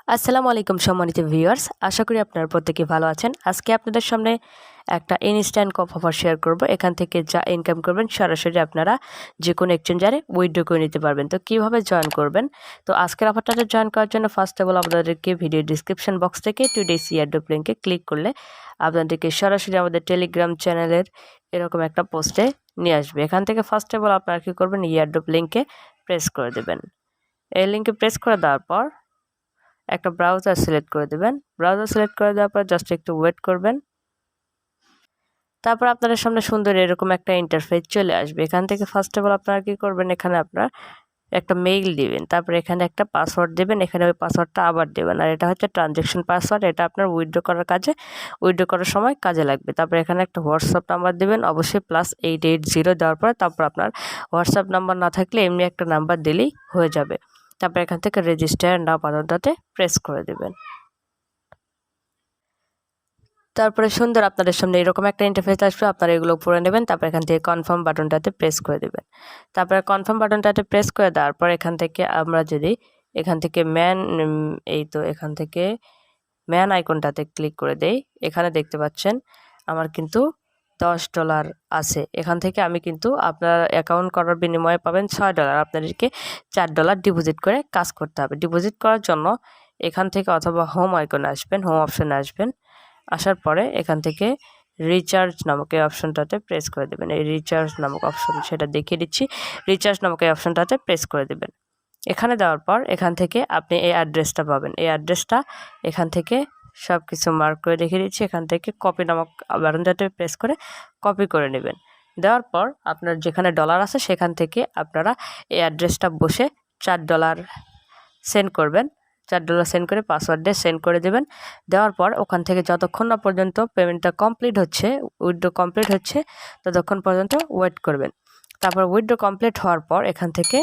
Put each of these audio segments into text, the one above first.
আসসালামু আলাইকুম সম্মানিত ভিউয়ার্স, আশা করি আপনারা প্রত্যেকেই ভালো আছেন। আজকে আপনাদের সামনে একটা ইনস্ট্যান্ট অফার শেয়ার করব। এখান থেকে যা ইনকাম করবেন সরাসরি আপনারা যে কোনো এক্সচেঞ্জারে উইথড্র করে নিতে পারবেন। তো কিভাবে জয়েন করবেন? তো আজকের অফারটাতে জয়েন করার জন্য ফার্স্ট অফ অল আপনাদেরকে ভিডিও ডিসক্রিপশন বক্স থেকে টুডেস এয়ারড্রপ লিঙ্কে ক্লিক করলে আপনাদেরকে সরাসরি আমাদের টেলিগ্রাম চ্যানেলের এরকম একটা পোস্টে নিয়ে আসবে। এখান থেকে ফার্স্ট অফ অল আপনারা কী করবেন, এয়ারড্রপ লিঙ্কে প্রেস করে দেবেন। এই লিঙ্কে প্রেস করে দেওয়ার পর একটা ব্রাউজার সিলেক্ট করে দেবেন। ব্রাউজার সিলেক্ট করে দেওয়ার পর জাস্ট একটু ওয়েট করবেন। তারপর আপনাদের সামনে সুন্দর এরকম একটা ইন্টারফেস চলে আসবে। এখান থেকে ফার্স্ট অফ অল আপনারা কী করবেন, এখানে আপনার একটা মেইল দিবেন, তারপর এখানে একটা পাসওয়ার্ড দেবেন, এখানে ওই পাসওয়ার্ডটা আবার দেবেন। আর এটা হচ্ছে ট্রানজ্যাকশন পাসওয়ার্ড, এটা আপনার উইথড্র করার সময় কাজে লাগবে। তারপর এখানে একটা হোয়াটসঅ্যাপ নাম্বার দেবেন, অবশ্যই +880 দেওয়ার পর তারপর আপনার হোয়াটসঅ্যাপ নাম্বার না থাকলে এমনি একটা নাম্বার দিলেই হয়ে যাবে। তারপর এখান থেকে রেজিস্টার নাও বাটনটাতে প্রেস করে দেবেন। তারপরে সুন্দর আপনাদের সামনে এরকম একটা ইন্টারফেস আসবে, আপনারা এগুলো পড়ে নেবেন। তারপর এখান থেকে কনফার্ম বাটনটাতে প্রেস করে দেবেন। তারপরে কনফার্ম বাটনটাতে প্রেস করে দেওয়ার পর এখান থেকে আমরা যদি এখান থেকে এখান থেকে ম্যান আইকনটাতে ক্লিক করে দেই, এখানে দেখতে পাচ্ছেন আমার কিন্তু $10 আছে। এখান থেকে আমি কিন্তু আপনার অ্যাকাউন্ট করার বিনিময়ে পাবেন $6। আপনাদেরকে $4 ডিপোজিট করে কাজ করতে হবে। ডিপোজিট করার জন্য এখান থেকে অথবা হোম আইকনে আসবেন, হোম অপশনে আসবেন। আসার পরে এখান থেকে রিচার্জ নামক এই অপশনটাতে প্রেস করে দেবেন। এই রিচার্জ নামক অপশন সেটা দেখিয়ে দিচ্ছি। রিচার্জ নামক এই অপশনটাতে প্রেস করে দেবেন। এখানে দেওয়ার পর এখান থেকে আপনি এই অ্যাড্রেসটা পাবেন। এই অ্যাড্রেসটা এখান থেকে সব কিছু মার্ক করে রেখে দিচ্ছি। এখান থেকে কপি নামক বাটনটাতে প্রেস করে কপি করে নেবেন। দেওয়ার পর আপনার যেখানে ডলার আছে সেখান থেকে আপনারা এই অ্যাড্রেসটা বসে $4 সেন্ড করবেন। $4 সেন্ড করে পাসওয়ার্ড দিয়ে সেন্ড করে দেবেন। দেওয়ার পর ওখান থেকে যতক্ষণ না পর্যন্ত পেমেন্টটা কমপ্লিট হচ্ছে, উইথড্র কমপ্লিট হচ্ছে, ততক্ষণ পর্যন্ত ওয়েট করবেন। তারপর উইথড্র কমপ্লিট হওয়ার পর এখান থেকে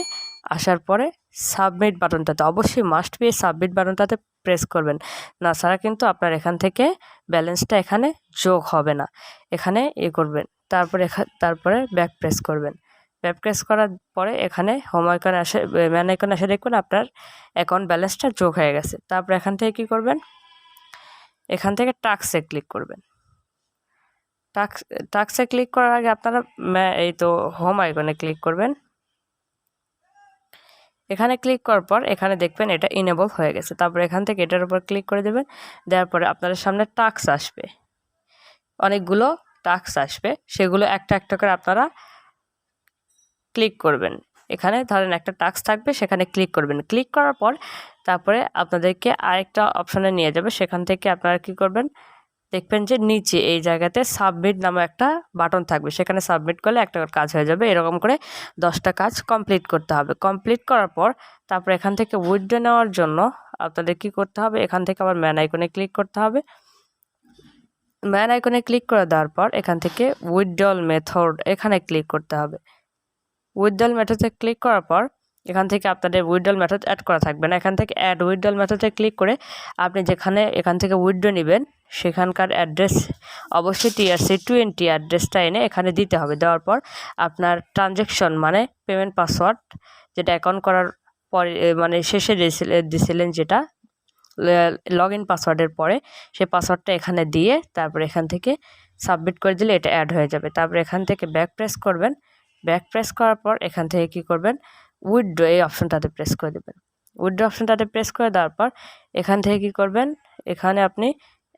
আসার পরে সাবমিট বাটনটাতে অবশ্যই মাস্ট বি সাবমিট বাটনটাতে প্রেস করবেন, না ছাড়া কিন্তু আপনার এখান থেকে ব্যালেন্সটা এখানে যোগ হবে না। এখানে করবেন। তারপরে ব্যাক প্রেস করবেন। ব্যাক প্রেস করার পরে এখানে হোম আইকনে ম্যান আইকনে এসে দেখবেন আপনার অ্যাকাউন্ট ব্যালেন্সটা যোগ হয়ে গেছে। তারপর এখান থেকে কী করবেন, এখান থেকে টাস্কে ক্লিক করবেন। টাস্কে ক্লিক করার আগে আপনারা হোম আইকনে ক্লিক করবেন। এখানে ক্লিক করার পর এখানে দেখবেন এটা ইনেবল হয়ে গেছে। তারপর এখান থেকে এটার উপর ক্লিক করে দেবেন। দেওয়ার পরে আপনাদের সামনে টাস্ক আসবে, অনেকগুলো টাস্ক আসবে, সেগুলো একটা একটা করে আপনারা ক্লিক করবেন। এখানে ধরেন একটা টাস্ক থাকবে, সেখানে ক্লিক করবেন। ক্লিক করার পর তারপরে আপনাদেরকে আরেকটা অপশনে নিয়ে যাবে। সেখান থেকে আপনারা কি করবেন, দেখবেন যে নিচে এই জায়গাতে সাবমিট নামে একটা বাটন থাকবে, সেখানে সাবমিট করলে একটা কাজ হয়ে যাবে। এরকম করে 10টা কাজ কমপ্লিট করতে হবে। কমপ্লিট করার পর তারপর এখান থেকে উইথড্র নেওয়ার জন্য আপনাদের কি করতে হবে, এখান থেকে আবার ম্যান আইকনে ক্লিক করতে হবে। ম্যান আইকনে ক্লিক করে দেওয়ার পর এখান থেকে উইথড্রল মেথড এখানে ক্লিক করতে হবে। উইথড্রল মেথডে ক্লিক করার পর এখান থেকে আপনাদের উইথড্রল মেথড অ্যাড করা থাকবে না। এখান থেকে অ্যাড উইথড্রল মেথডে ক্লিক করে আপনি যেখানে এখান থেকে উইথড্র নেবেন সেখানকার অ্যাড্রেস অবশ্যই TRC20 অ্যাড্রেসটা এনে এখানে দিতে হবে। দেওয়ার পর আপনার ট্রানজ্যাকশন মানে পেমেন্ট পাসওয়ার্ড যেটা অ্যাকাউন্ট করার পরে মানে শেষে দিয়েছিলেন, যেটা লগ ইন পাসওয়ার্ডের পরে সেই পাসওয়ার্ডটা এখানে দিয়ে তারপর এখান থেকে সাবমিট করে দিলে এটা অ্যাড হয়ে যাবে। তারপর এখান থেকে ব্যাক প্রেস করবেন। ব্যাক প্রেস করার পর এখান থেকে কি করবেন, উইথড্র এই অপশনটাতে প্রেস করে দেবেন। উইথড্র অপশনটাতে প্রেস করে দেওয়ার পর এখান থেকে কি করবেন, এখানে আপনি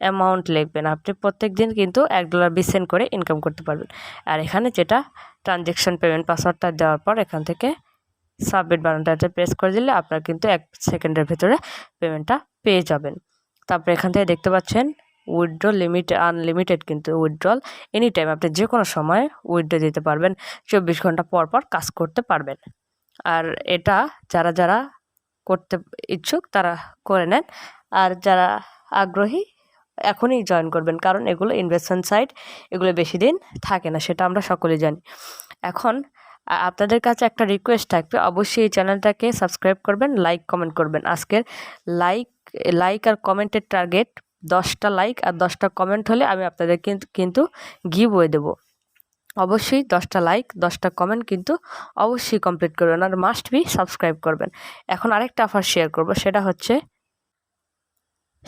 অ্যামাউন্ট লিখবেন। আপনি প্রত্যেক দিন কিন্তু $1 সেন্ড করে ইনকাম করতে পারবেন। আর এখানে যেটা ট্রানজ্যাকশন পেমেন্ট পাসওয়ার্ডটা দেওয়ার পর এখান থেকে সাবমিট বাটনটাতে প্রেস করে দিলে আপনার কিন্তু 1 সেকেন্ডের ভিতরে পেমেন্টটা পেয়ে যাবেন। তারপর এখান থেকে দেখতে পাচ্ছেন উইথড্র লিমিট আনলিমিটেড, কিন্তু উইথড্রল এনি টাইম আপনি যে কোনো সময় উইথড্র দিতে পারবেন, 24 ঘন্টা পর পর কাজ করতে পারবেন। আর এটা যারা যারা করতে ইচ্ছুক তারা করে নেন, আর যারা আগ্রহী এখনই জয়েন করবেন, কারণ এগুলো ইনভেস্টমেন্ট সাইট, এগুলো বেশি দিন থাকে না, সেটা আমরা সকলেই জানি। এখন আপনাদের কাছে একটা রিকোয়েস্ট থাকবে, অবশ্যই এই চ্যানেলটাকে সাবস্ক্রাইব করবেন, লাইক কমেন্ট করবেন। আজকের লাইক আর কমেন্টের টার্গেট 10টা লাইক আর 10টা কমেন্ট হলে আমি আপনাদের কিন্তু গিভওয়ে দেবো। অবশ্যই 10টা লাইক 10টা কমেন্ট কিন্তু অবশ্যই কমপ্লিট করবেন, আর মাস্ট বি সাবস্ক্রাইব করবেন। এখন আরেকটা অফার শেয়ার করব, সেটা হচ্ছে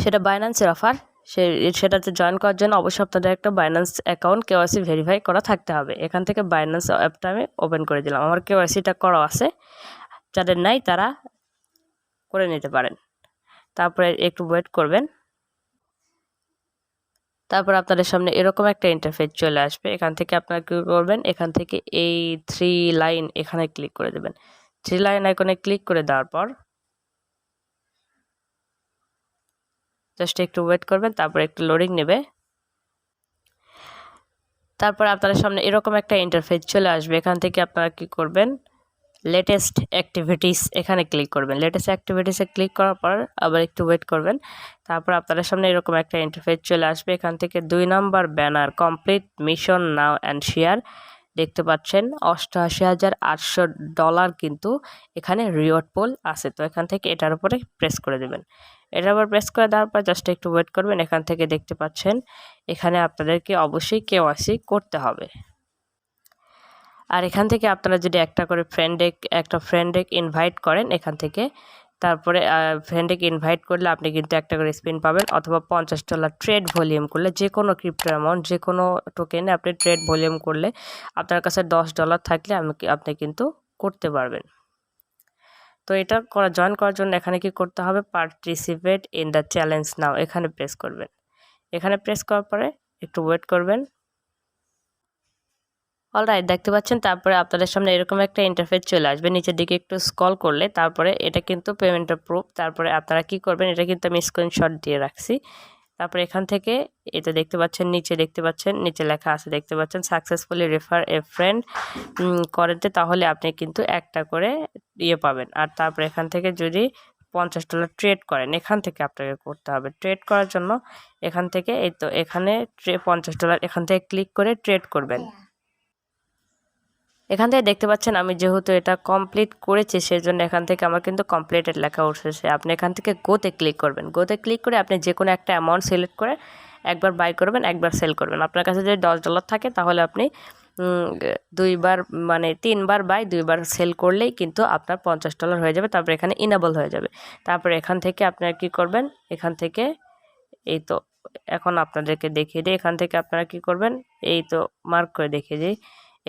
সেটা বাইন্যান্সের অফার। সেটাতে জয়েন করার জন্য অবশ্যই আপনাদের একটা বাইন্যান্স অ্যাকাউন্ট কেওয়াইসি ভেরিফাই করা থাকতে হবে। এখান থেকে বাইন্যান্স অ্যাপটা আমি ওপেন করে দিলাম। আমার কেওয়াইসিটা করা আছে, যাদের নাই তারা করে নিতে পারেন। তারপরে একটু ওয়েট করবেন। তারপর আপনাদের সামনে এরকম একটা ইন্টারফেস চলে আসবে। এখান থেকে আপনারা কী করবেন, এখান থেকে এই 3 লাইন এখানে ক্লিক করে দেবেন। 3 লাইন আইকনে ক্লিক করে দেওয়ার পর জাস্ট একটু ওয়েট করবেন, তারপর একটু লোডিং নেবে। তারপর আপনাদের সামনে এরকম একটা ইন্টারফেস চলে আসবে। এখান থেকে আপনারা কি করবেন, লেটেস্ট অ্যাক্টিভিটিস এখানে ক্লিক করবেন। লেটেস্ট অ্যাক্টিভিটিসে ক্লিক করার পর আবার একটু ওয়েট করবেন। তারপর আপনাদের সামনে এরকম একটা ইন্টারফেস চলে আসবে। এখান থেকে 2 number banner complete mission now and share দেখতে পাচ্ছেন। $88,800 কিন্তু এখানে রিওয়ার্ড পুল আছে। তো এখান থেকে এটার উপরে প্রেস করে দেবেন। এটার উপর প্রেস করে দেওয়ার পর জাস্ট একটু ওয়েট করবেন। এখান থেকে দেখতে পাচ্ছেন এখানে আপনাদেরকে অবশ্যই কেওয়াইসি করতে হবে। আর এখান থেকে আপনারা যদি একটা করে ফ্রেন্ডে ইনভাইট করেন এখান থেকে, তারপরে ফ্রেন্ডে ইনভাইট করলে আপনি কিন্তু একটা করে স্পিন পাবেন, অথবা $50 ট্রেড ভলিউম করলে যে কোনো ক্রিপ্টো অ্যামাউন্ট যে কোনো টোকেনে আপনি ট্রেড ভলিউম করলে আপনার কাছে $10 থাকলে আপনি কিন্তু করতে পারবেন। তো এটা জয়েন করার জন্য এখানে কি করতে হবে, পার্টিসিপেট ইন দ্য চ্যালেঞ্জ নাও এখানে প্রেস করবেন। এখানে প্রেস করার পরে একটু ওয়েট করবেন। অলরাইট, দেখতে পাচ্ছেন তারপরে আপনাদের সামনে এরকম একটা ইন্টারফেস চলে আসবে। নিচের দিকে একটু স্ক্রল করলে তারপরে এটা কিন্তু পেমেন্টের প্রুফ। তারপরে আপনারা কি করবেন, এটা কিন্তু আমি স্ক্রিনশট দিয়ে রাখছি। তারপরে এখান থেকে এটা দেখতে পাচ্ছেন, নিচে লেখা আছে দেখতে পাচ্ছেন সাকসেসফুলি রেফার এ ফ্রেন্ড করতে, তাহলে আপনি কিন্তু একটা করে পাবেন। আর তারপরে এখান থেকে যদি $50 ট্রেড করেন এখান থেকে আপনাকে করতে হবে। ট্রেড করার জন্য এখান থেকে এই তো এখানে $50 এখান থেকে ক্লিক করে ট্রেড করবেন। এখান থেকে দেখতে পাচ্ছেন আমি যেহেতু এটা কমপ্লিট করেছি সেজন্য এখান থেকে আমার কিন্তু কমপ্লিটেড লেখা উঠেছে। আপনি এখান থেকে গোতে ক্লিক করবেন। গোতে ক্লিক করে আপনি যে কোনো একটা অ্যামাউন্ট সিলেক্ট করে একবার বাই করবেন, একবার সেল করবেন। আপনার কাছে যদি $10 থাকে তাহলে আপনি 2বার মানে 3বার বাই 2বার সেল করলেই কিন্তু আপনার $50 হয়ে যাবে। তারপরে এখানে ইনেবল হয়ে যাবে। তারপরে এখান থেকে আপনারা কি করবেন, এখান থেকে এই তো এখন আপনাদেরকে দেখিয়ে দিই। এখান থেকে আপনারা কি করবেন, এই তো মার্ক করে দেখিয়ে দিই।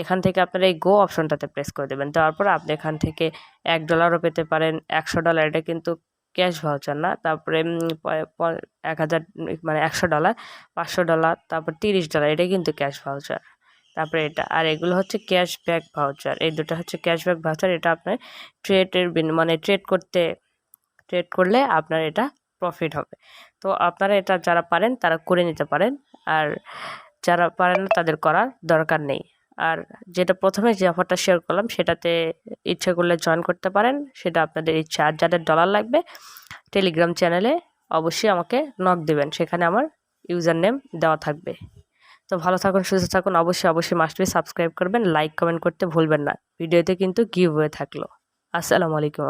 এখান থেকে আপনারা এই গো অপশনটাতে প্রেস করে দেবেন। দেওয়ার পর আপনি এখান থেকে $1 পেতে পারেন, $100 এটা কিন্তু ক্যাশ ভাউচার না। তারপরে 1000 মানে $100, $500, তারপর $30 এটা কিন্তু ক্যাশ ভাউচার। তারপরে এটা আর এগুলো হচ্ছে ক্যাশব্যাক ভাউচার। এই দুটো হচ্ছে ক্যাশব্যাক ভাউচার। এটা আপনার মানে ট্রেড করলে আপনার এটা প্রফিট হবে। তো আপনারা এটা যারা পারেন তারা করে নিতে পারেন, আর যারা পারেন না তাদের করার দরকার নেই। আর যেটা প্রথমে যে অফারটা শেয়ার করলাম সেটাতে ইচ্ছে করলে জয়েন করতে পারেন, সেটা আপনাদের ইচ্ছা। আর যাদের ডলার লাগবে টেলিগ্রাম চ্যানেলে অবশ্যই আমাকে নক দেবেন, সেখানে আমার ইউজার নেম দেওয়া থাকবে। তো ভালো থাকুন, সুস্থ থাকুন। অবশ্যই মাস্ট বি সাবস্ক্রাইব করবেন, লাইক কমেন্ট করতে ভুলবেন না। ভিডিওতে কিন্তু গিভ ওয়ে থাকলো। আসসালামু আলাইকুম।